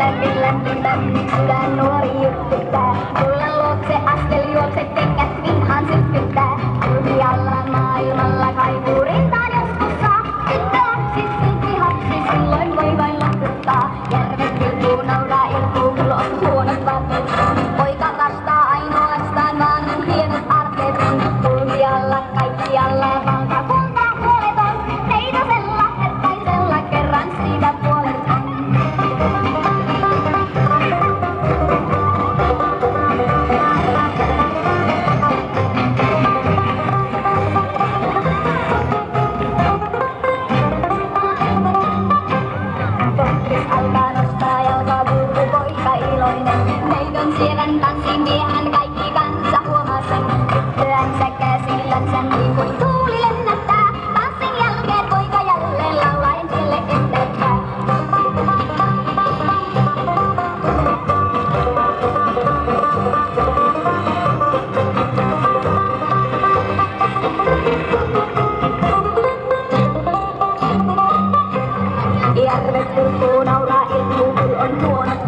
lämmin, sydän nuori jytkyttää. Kullan luokse askel juokse, kengät vinhaan sytkyttää. Kulmialla maailmalla kaipuu rintaan joskus saa. Tyttö lapsi, silti hapsi, silloin voi vain lohduttaa. Järvet kilpuu, nauraa ilkuu, kun on huonot vaatteet. Poika vastaa ainoastaan vaan on hienot arteet. Kulmialla kaikkialla valta kultaa huoleton. Neitosella, hertaisella kerran siitä puolet on. Sievän tanssin miehän kaikki kansa huomaa sen. Tyttöänsä käsillänsä niin kuin tuuli lennättää. Tanssin jälkeen poika jälleen laulaen tielle eteenpäin. Järvet kulkuu, nauraa ilkuu, kun on huonot